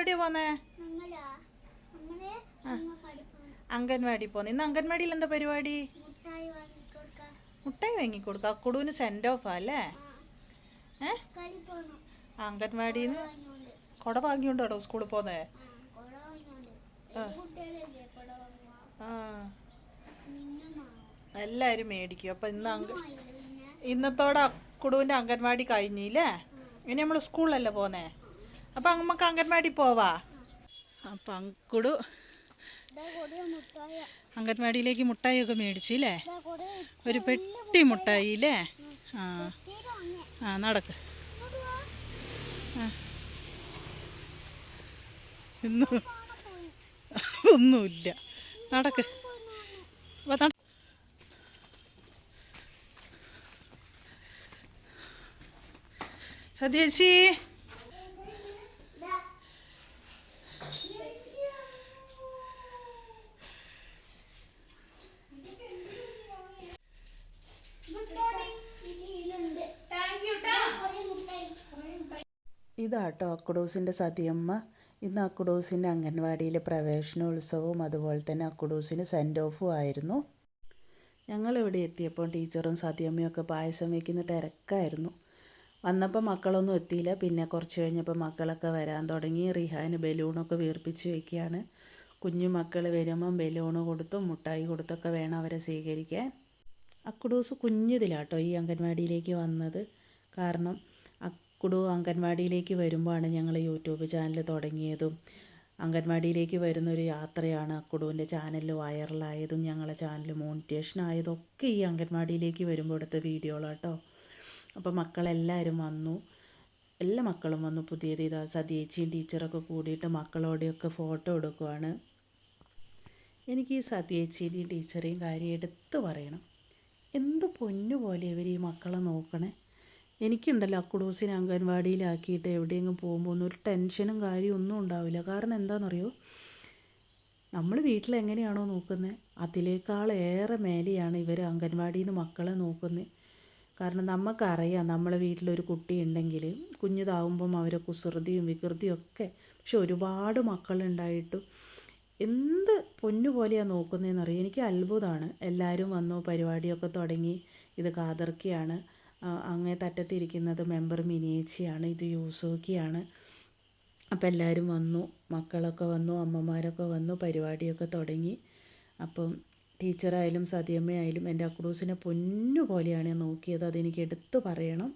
എവിടെയാ പോന്നേ? അംഗൻവാടി പോന്നെ. ഇന്ന് അംഗൻവാടിയിൽ എന്താ പരിപാടി? മുട്ടായി വാങ്ങിക്കൊടുക്ക. അക്കുടുവിന് സെൻഡ് ഓഫാ അല്ലേ? അംഗൻവാടിന്ന് കൊട വാങ്ങിയോണ്ടോ സ്കൂളിൽ പോന്നേ? ആ, എല്ലാരും മേടിക്കും. അപ്പൊ ഇന്നത്തോടെ അക്കുടുവിന്റെ അംഗൻവാടി കഴിഞ്ഞില്ലേ? ഇനി നമ്മൾ സ്കൂളിലല്ലേ പോന്നേ? അപ്പൊ നമുക്ക് അംഗൻവാടി പോവാ. അപ്പൊ അക്കുടു അംഗൻവാടിയിലേക്ക് മുട്ടായിയൊക്കെ മേടിച്ചില്ലേ? ഒരു പെട്ടി മുട്ടായി അല്ലേ? ആ ആ, നടക്ക്. ഇന്നും ഒന്നുമില്ല, നടക്ക്. സതീശി, ഇതാട്ടോ അക്കുഡൂസിൻ്റെ സതിയമ്മ. ഇന്ന് അക്കുഡൂസിൻ്റെ അംഗൻവാടിയിലെ പ്രവേശനോത്സവവും അതുപോലെ തന്നെ അക്കുഡൂസിന് സെൻഡ് ഓഫും ആയിരുന്നു. ഞങ്ങളിവിടെ എത്തിയപ്പോൾ ടീച്ചറും സതിയമ്മയൊക്കെ പായസം വയ്ക്കുന്ന തിരക്കായിരുന്നു. വന്നപ്പോൾ മക്കളൊന്നും എത്തിയില്ല. പിന്നെ കുറച്ച് കഴിഞ്ഞപ്പോൾ മക്കളൊക്കെ വരാൻ തുടങ്ങി. റിഹാന് ബലൂണൊക്കെ വീർപ്പിച്ച് വയ്ക്കുകയാണ്. കുഞ്ഞു മക്കൾ വരുമ്പം ബലൂണ് കൊടുത്തും മുട്ടായി കൊടുത്തൊക്കെ വേണം അവരെ സ്വീകരിക്കാൻ. അക്കുഡൂസ് കുഞ്ഞിതിലാട്ടോ ഈ അംഗൻവാടിയിലേക്ക് വന്നത്. കാരണം അക്കുഡു അംഗൻവാടിയിലേക്ക് വരുമ്പോഴാണ് ഞങ്ങൾ യൂട്യൂബ് ചാനൽ തുടങ്ങിയതും അംഗൻവാടിയിലേക്ക് വരുന്നൊരു യാത്രയാണ് അക്കുഡുവിൻ്റെ ചാനലിൽ വൈറലായതും ഞങ്ങളെ ചാനൽ മോണിറ്റേഷൻ ആയതൊക്കെ ഈ അംഗൻവാടിയിലേക്ക് വരുമ്പോൾ എടുത്ത വീഡിയോകളാട്ടോ. അപ്പോൾ മക്കളെല്ലാവരും വന്നു, എല്ലാ മക്കളും വന്നു. പുതിയത് ഇതാ സതീച്ചിയും ടീച്ചറൊക്കെ കൂടിയിട്ട് മക്കളോടെയൊക്കെ ഫോട്ടോ എടുക്കുവാണ്. എനിക്ക് ഈ സതീച്ചിൻ്റെയും ടീച്ചറേയും കാര്യം എടുത്ത് പറയണം. എന്ത് പൊന്നു പോലെ ഇവർ ഈ മക്കളെ നോക്കണേ. എനിക്കുണ്ടല്ലോ അക്കുഡൂസിനെ അംഗൻവാടിയിലാക്കിയിട്ട് എവിടെയെങ്കിലും പോകുമ്പോൾ ഒന്നും ഒരു ടെൻഷനും കാര്യവും ഒന്നും ഉണ്ടാവില്ല. കാരണം എന്താണെന്നറിയോ, നമ്മൾ വീട്ടിലെങ്ങനെയാണോ നോക്കുന്നത് അതിനേക്കാളേറെ മേലെയാണ് ഇവർ അംഗൻവാടിയിൽ നിന്ന് മക്കളെ നോക്കുന്നത്. കാരണം നമുക്കറിയാം നമ്മളെ വീട്ടിലൊരു കുട്ടി ഉണ്ടെങ്കിൽ കുഞ്ഞിതാവുമ്പം അവരെ കുസൃതിയും വികൃതിയും ഒക്കെ. പക്ഷെ ഒരുപാട് മക്കളുണ്ടായിട്ടും എന്ത് പൊന്നു പോലെയാണ് നോക്കുന്നതെന്നറിയാം. എനിക്ക് അത്ഭുതമാണ്. എല്ലാവരും വന്നു, പരിപാടിയൊക്കെ തുടങ്ങി. ഇത് കാതർക്കിയാണ്, അങ്ങേ തറ്റത്തിരിക്കുന്നത് മെമ്പർ മിനിയേച്ചിയാണ്, ഇത് യൂസോക്കിയാണ്. അപ്പോൾ എല്ലാവരും വന്നു, മക്കളൊക്കെ വന്നു, അമ്മമാരൊക്കെ വന്നു, പരിപാടിയൊക്കെ തുടങ്ങി. അപ്പം ടീച്ചറായാലും സതിയമ്മയായാലും എൻ്റെ അക്കുഡൂസിനെ പൊന്നു പോലെയാണ് നോക്കിയത്. അതെനിക്ക് എടുത്തു പറയണം.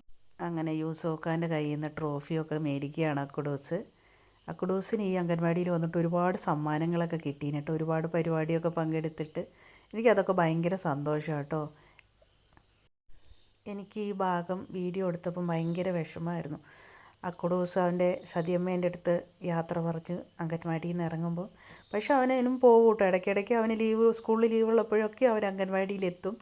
അങ്ങനെ യൂസോക്കാൻ്റെ കയ്യിൽ നിന്ന് ട്രോഫിയൊക്കെ മേടിക്കുകയാണ് അക്കുഡൂസ്. അക്കുഡൂസിന് ഈ അംഗൻവാടിയിൽ വന്നിട്ട് ഒരുപാട് സമ്മാനങ്ങളൊക്കെ കിട്ടീന് കേട്ടോ. ഒരുപാട് പരിപാടിയൊക്കെ പങ്കെടുത്തിട്ട് എനിക്കതൊക്കെ ഭയങ്കര സന്തോഷമാണ് കേട്ടോ. എനിക്ക് ഈ ഭാഗം വീഡിയോ എടുത്തപ്പം ഭയങ്കര വിഷമമായിരുന്നു. അക്കുഡൂസ് അവൻ്റെ സതിയമ്മേൻ്റെ അടുത്ത് യാത്ര പറഞ്ഞ് അംഗൻവാടിയിൽ നിന്ന് ഇറങ്ങുമ്പോൾ. പക്ഷെ അവനും പോകും കേട്ടോ. ഇടയ്ക്കിടയ്ക്ക് അവന് സ്കൂളിൽ ലീവുള്ളപ്പോഴൊക്കെ അവൻ അംഗൻവാടിയിലെത്തും.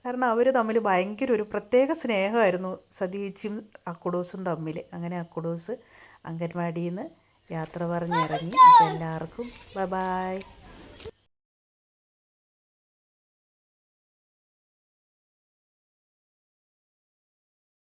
കാരണം അവർ തമ്മിൽ ഭയങ്കര ഒരു പ്രത്യേക സ്നേഹമായിരുന്നു സതീച്ചും അക്കുഡൂസും തമ്മിൽ. അങ്ങനെ അക്കുഡൂസ് അംഗൻവാടിയിൽ നിന്ന് യാത്ര പറഞ്ഞിറങ്ങി. അപ്പോൾ എല്ലാവർക്കും ബൈ ബൈ.